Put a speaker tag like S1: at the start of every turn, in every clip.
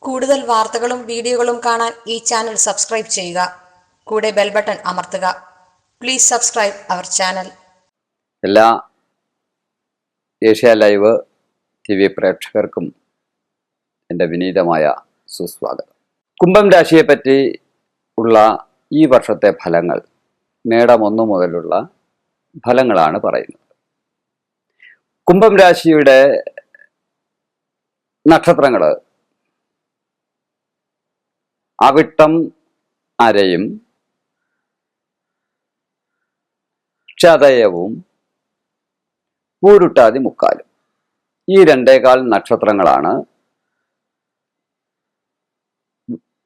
S1: കൂടുതൽ വാർത്തകളും വീഡിയോകളും കാണാൻ ഈ ചാനൽ സബ്സ്ക്രൈബ് ചെയ്യുക. കൂടെ ബെൽ ബട്ടൺ അമർത്തുക. Please subscribe our channel.
S2: എല്ലാ ഏഷ്യ ലൈവ് TV പ്രേക്ഷകർക്കും എൻ്റെ വിനീതമായ സുസ്വാഗതം. കുംഭം രാശിയെപ്പറ്റി ഉള്ള ഈ വർഷത്തെ ഫലങ്ങൾ മേടം 1 മുതലുള്ള ഫലങ്ങളാണ് പറയുന്നത്. കുംഭം രാശിയുടെ നക്ഷത്രങ്ങൾ അവിട്ടം അരയും ചതയവും പൂരുട്ടാതി മുക്കാലും. ഈ 2.25 നക്ഷത്രങ്ങളാണ്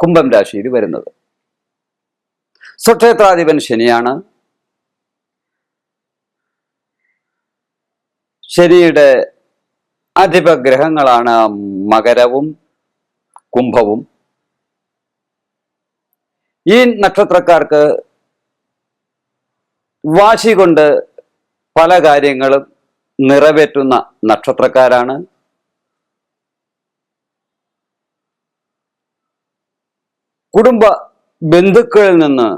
S2: കുംഭം രാശിയിൽ വരുന്നത്. സ്വക്ഷേത്രാധിപൻ ശനിയാണ്. ശനിയുടെ അധിപഗ്രഹങ്ങളാണ് മകരവും കുംഭവും. ഈ നക്ഷത്രക്കാർക്ക് വാശി കൊണ്ട് പല കാര്യങ്ങളും നിറവേറ്റുന്ന നക്ഷത്രക്കാരാണ്. കുടുംബ ബന്ധുക്കളിൽ നിന്ന്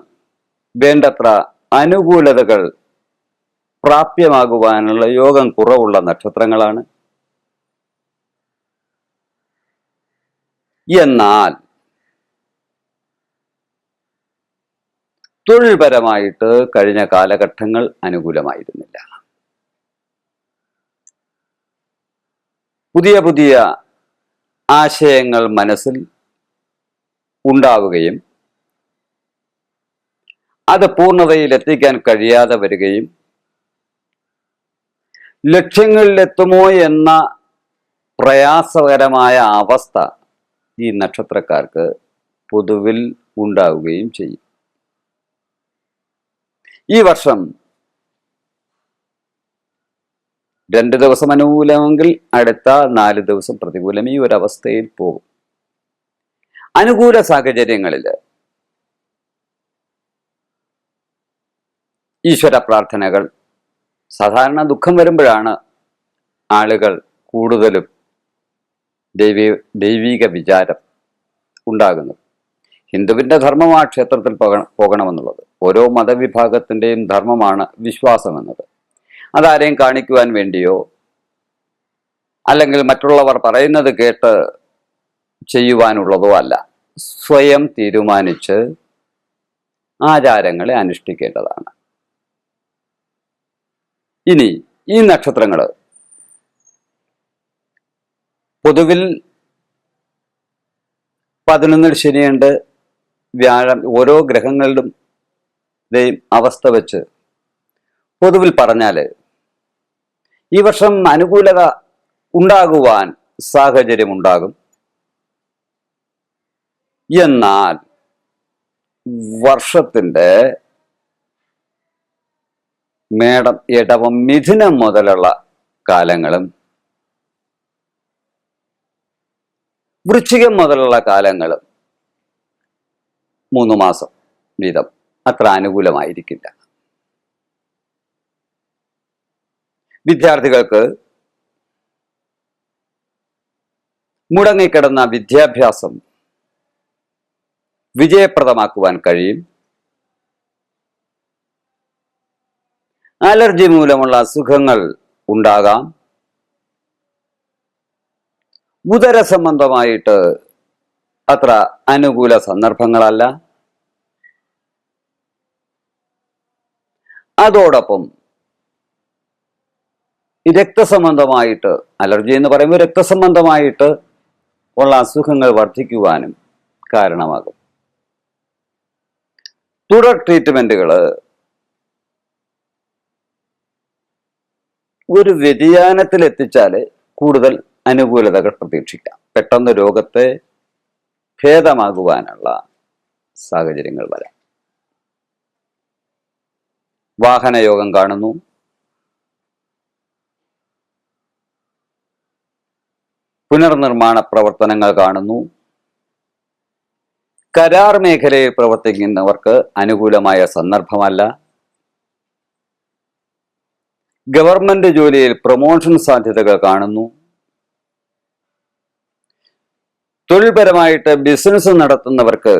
S2: വേണ്ടത്ര അനുകൂലതകൾ പ്രാപ്യമാകുവാനുള്ള യോഗം കുറവുള്ള നക്ഷത്രങ്ങളാണ്. എന്നാൽ തൊഴിൽപരമായിട്ട് കഴിഞ്ഞ കാലഘട്ടങ്ങൾ അനുകൂലമായിരുന്നില്ല. പുതിയ പുതിയ ആശയങ്ങൾ മനസ്സിൽ ഉണ്ടാവുകയും അത് പൂർണ്ണതയിൽ എത്തിക്കാൻ കഴിയാതെ വരികയും ലക്ഷ്യങ്ങളിലെത്തുമോ എന്ന പ്രയാസകരമായ അവസ്ഥ ഈ നക്ഷത്രക്കാർക്ക് പൊതുവിൽ ഉണ്ടാവുകയും ചെയ്യും. ഈ വർഷം 2 ദിവസം അനുകൂലമെങ്കിൽ അടുത്ത 4 ദിവസം പ്രതികൂലം. ഈ ഒരു അവസ്ഥയിൽ പോകും. അനുകൂല സാഹചര്യങ്ങളിൽ ഈശ്വര പ്രാർത്ഥനകൾ, സാധാരണ ദുഃഖം വരുമ്പോഴാണ് ആളുകൾ കൂടുതലും ദൈവിക വിചാരം ഉണ്ടാകുന്നത്. ഹിന്ദുവിൻ്റെ ധർമ്മമാണ് ക്ഷേത്രത്തിൽ പോകണമെന്നുള്ളത്. ഓരോ മതവിഭാഗത്തിൻ്റെയും ധർമ്മമാണ് വിശ്വാസം എന്നത്. അതാരെയും കാണിക്കുവാൻ വേണ്ടിയോ അല്ലെങ്കിൽ മറ്റുള്ളവർ പറയുന്നത് കേട്ട് ചെയ്യുവാനുള്ളതോ അല്ല. സ്വയം തീരുമാനിച്ച് ആചാരങ്ങളെ അനുഷ്ഠിക്കേണ്ടതാണ്. ഇനി ഈ നക്ഷത്രങ്ങൾ പൊതുവിൽ 11 ശനിയുണ്ട്, വ്യാഴം, ഓരോ ഗ്രഹങ്ങളിലും അവസ്ഥ വെച്ച് പൊതുവിൽ പറഞ്ഞാൽ ഈ വർഷം അനുകൂലത ഉണ്ടാകുവാൻ സാഹചര്യമുണ്ടാകും. എന്നാൽ വർഷത്തിൻ്റെ മേടം, ഇടവം, മിഥുനം മുതലുള്ള കാലങ്ങളും വൃശ്ചികം മുതലുള്ള കാലങ്ങളും 3 മാസം വീതം അത്ര അനുകൂലമായിരിക്കില്ല. വിദ്യാർത്ഥികൾക്ക് മുടങ്ങിക്കിടന്ന വിദ്യാഭ്യാസം വിജയപ്രദമാക്കുവാൻ കഴിയും. അലർജി മൂലമുള്ള അസുഖങ്ങൾ ഉണ്ടാകാം. ഉദര സംബന്ധമായിട്ട് അത്ര അനുകൂല സന്ദർഭങ്ങളല്ല. അതോടൊപ്പം രക്തസംബന്ധമായിട്ട്, അലർജി എന്ന് പറയുമ്പോൾ രക്തസംബന്ധമായിട്ട് ഉള്ള അസുഖങ്ങൾ വർദ്ധിക്കുവാനും കാരണമാകും. തുടർ ട്രീറ്റ്മെന്റുകൾ ഒരു വ്യതിയാനത്തിൽ എത്തിച്ചാൽ കൂടുതൽ അനുകൂലതകൾ പ്രതീക്ഷിക്കാം. പെട്ടെന്ന് രോഗത്തെ ഭേദമാകുവാനുള്ള സാഹചര്യങ്ങൾ വരാം. വാഹനയോഗം കാണുന്നു. പുനർനിർമ്മാണ പ്രവർത്തനങ്ങൾ കാണുന്നു. കരാർ മേഖലയിൽ പ്രവർത്തിക്കുന്നവർക്ക് അനുകൂലമായ സന്ദർഭമല്ല. ഗവൺമെന്റ് ജോലിയിൽ പ്രൊമോഷൻ സാധ്യതകൾ കാണുന്നു. തൊഴിൽപരമായിട്ട് ബിസിനസ് നടത്തുന്നവർക്ക്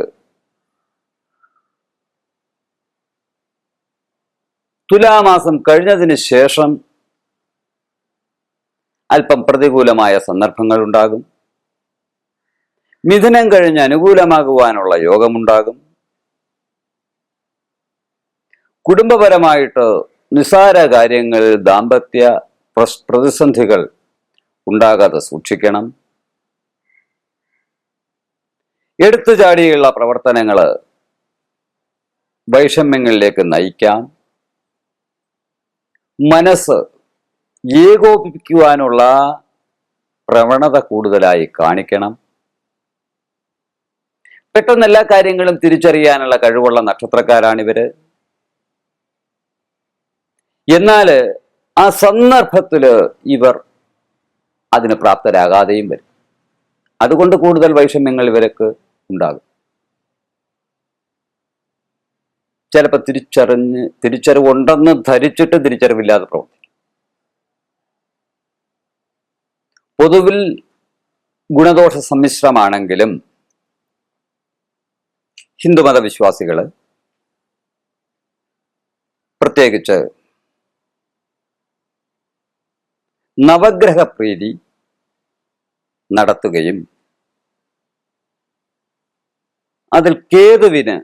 S2: തുലാമാസം കഴിഞ്ഞതിന് ശേഷം അല്പം പ്രതികൂലമായ സന്ദർഭങ്ങൾ ഉണ്ടാകും. മിഥുനം കഴിഞ്ഞ് അനുകൂലമാകുവാനുള്ള യോഗമുണ്ടാകും. കുടുംബപരമായിട്ട് നിസ്സാര കാര്യങ്ങളിൽ ദാമ്പത്യ പ്രതിസന്ധികൾ ഉണ്ടാകാതെ സൂക്ഷിക്കണം. എടുത്തുചാടിയുള്ള പ്രവർത്തനങ്ങൾ വൈഷമ്യങ്ങളിലേക്ക് നയിക്കാം. മനസ്സ് ഏകോപിപ്പിക്കുവാനുള്ള പ്രവണത കൂടുതലായി കാണിക്കണം. പെട്ടെന്ന് എല്ലാ കാര്യങ്ങളും തിരിച്ചറിയാനുള്ള കഴിവുള്ള നക്ഷത്രക്കാരാണിവര്. എന്നാൽ ആ സന്ദർഭത്തില് ഇവർ അതിന് പ്രാപ്തരാകാതെയും വരും. അതുകൊണ്ട് കൂടുതൽ വൈഷമ്യങ്ങൾ ഇവർക്ക് ഉണ്ടാകും. ചിലപ്പോൾ തിരിച്ചറിവുണ്ടെന്ന് ധരിച്ചിട്ട് തിരിച്ചറിവില്ലാതെ പ്രവർത്തിക്കും. പൊതുവിൽ ഗുണദോഷ സമ്മിശ്രമാണെങ്കിലും ഹിന്ദുമത വിശ്വാസികൾ പ്രത്യേകിച്ച് നവഗ്രഹ പ്രീതി നടത്തുകയും അതിൽ കേതുവിന്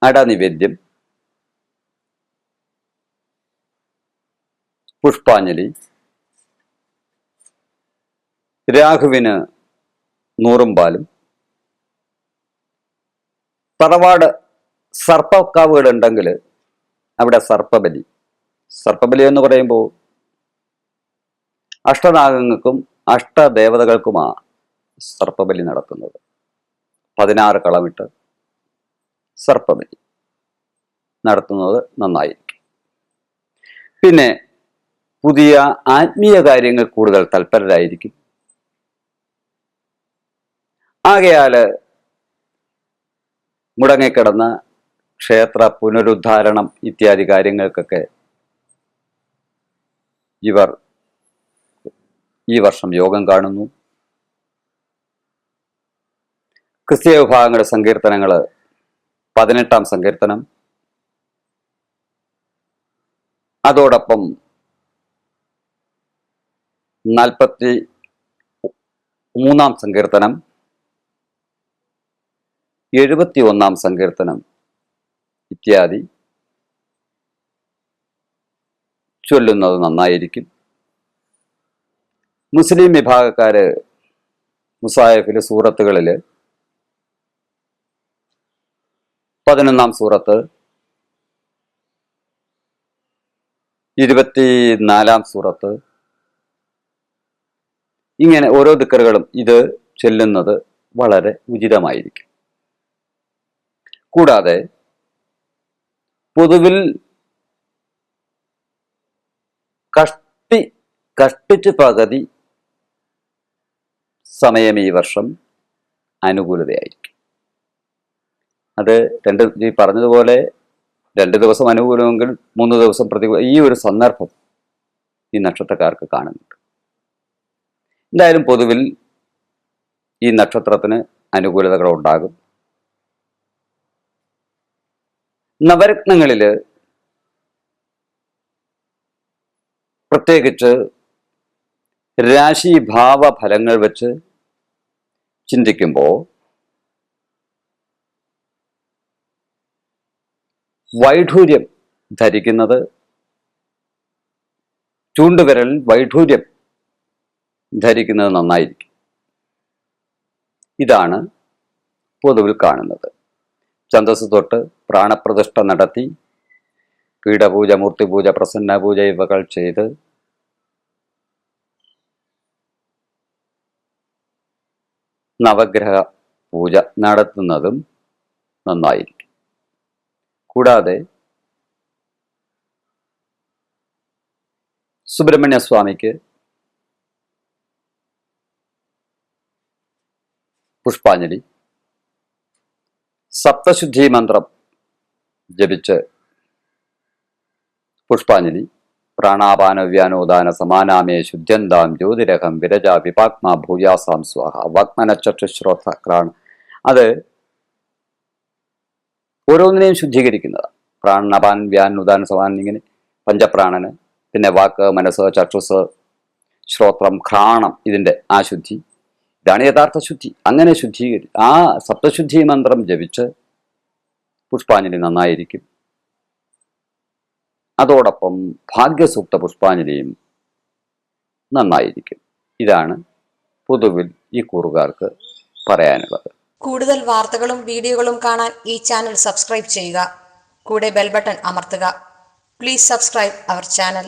S2: അടനിവേദ്യം, പുഷ്പാഞ്ജലി, രാഹുവിന് നൂറും പാലും, തറവാട് സർപ്പക്കാവുകളുണ്ടെങ്കിൽ അവിടെ സർപ്പബലി എന്ന് പറയുമ്പോൾ അഷ്ടനാഗങ്ങൾക്കും അഷ്ടദേവതകൾക്കുമാണ് സർപ്പബലി നടത്തുന്നത്. 16 കളമിട്ട് സർപ്പബലി നടത്തുന്നത് നന്നായിരിക്കും. പിന്നെ പുതിയ ആത്മീയ കാര്യങ്ങൾ കൂടുതൽ തൽപരരായിരിക്കും. ആകയാല് മുടങ്ങിക്കിടന്ന ക്ഷേത്ര പുനരുദ്ധാരണം ഇത്യാദി കാര്യങ്ങൾക്കൊക്കെ ഇവർ ഈ വർഷം യോഗം കാണുന്നു. ക്രിസ്തീയ വിഭാഗങ്ങളുടെ സങ്കീർത്തനങ്ങൾ 18-ാം സങ്കീർത്തനം, അതോടൊപ്പം 43-ാം സങ്കീർത്തനം, 71-ാം സങ്കീർത്തനം ഇത്യാദി ചൊല്ലുന്നത് നന്നായിരിക്കും. മുസ്ലിം വിഭാഗക്കാര് മുസായഫില് സൂറത്തുകളില് 11-ാം സൂറത്ത്, 24-ാം സൂറത്ത്, ഇങ്ങനെ ഓരോ ദിക്റുകളും ഇത് ചൊല്ലുന്നത് വളരെ ഉചിതമായിരിക്കും. കൂടാതെ പൊതുവിൽ കഷ്ടിച്ച് പകുതി സമയം ഈ വർഷം അനുകൂലതയായിരിക്കും. അത് ഈ പറഞ്ഞതുപോലെ 2 ദിവസം അനുകൂലമെങ്കിൽ 3 ദിവസം പ്രതികൂലം, ഈ ഒരു സന്ദർഭം ഈ നക്ഷത്രക്കാർക്ക് കാണുന്നുണ്ട്. എന്തായാലും പൊതുവിൽ ഈ നക്ഷത്രത്തിന് അനുകൂലതകൾ ഉണ്ടാകും. നവരത്നങ്ങളില് പ്രത്യേകിച്ച് രാശിഭാവ ഫലങ്ങൾ വെച്ച് ചിന്തിക്കുമ്പോൾ വൈഢൂര്യം ധരിക്കുന്നത്, ചൂണ്ടുവിരൽ വൈഢൂര്യം ധരിക്കുന്നത് നന്നായിരിക്കും. ഇതാണ് പൊതുവിൽ കാണുന്നത്. ഛന്ദസ് തൊട്ട് പ്രാണപ്രതിഷ്ഠ നടത്തി പീഠപൂജ, മൂർത്തിപൂജ, പ്രസന്നപൂജ ഇവകൾ ചെയ്ത് നവഗ്രഹ പൂജ നടത്തുന്നതും നന്നായിരിക്കും. കൂടാതെ സുബ്രഹ്മണ്യ സ്വാമിക്ക് പുഷ്പാഞ്ജലി, സപ്തശുദ്ധി മന്ത്രം ജപിച്ച് പുഷ്പാഞ്ജലി പ്രാണാപാന വ്യാനോദാന സമാനാമേ ശുദ്ധ്യന്താം ജ്യോതിരകം വിരജ വിപാത്മ ഭൂയാസാം സ്വാഹ വാഗ്മനശ്രോത്രാണ്. അത് ഓരോന്നിനെയും ശുദ്ധീകരിക്കുന്നതാണ്. പ്രാണാപാൻ വ്യാൻ ഉദാന സമാൻ, ഇങ്ങനെ പഞ്ചപ്രാണന്, പിന്നെ വാക്ക്, മനസ്സ്, ചക്ഷുസ്, ശ്രോത്രം, ഘ്രാണം, ഇതിൻ്റെ ആ ശുദ്ധി, ഇതാണ് യഥാർത്ഥ ശുദ്ധി. അങ്ങനെ ആ സപ്തശുദ്ധി മന്ത്രം ജപിച്ച് പുഷ്പാഞ്ജലി നന്നായിരിക്കും. അതോടൊപ്പം ഭാഗ്യസൂക്ത പുഷ്പാഞ്ജലിയും നന്നായിരിക്കും. ഇതാണ് പൊതുവിൽ ഈ കൂറുകാർക്ക് പറയാനുള്ളത്.
S1: കൂടുതൽ വാർത്തകളും വീഡിയോകളും കാണാൻ ഈ ചാനൽ സബ്സ്ക്രൈബ് ചെയ്യുക. കൂടെ ബെൽ ബട്ടൺ അമർത്തുക. Please subscribe our channel.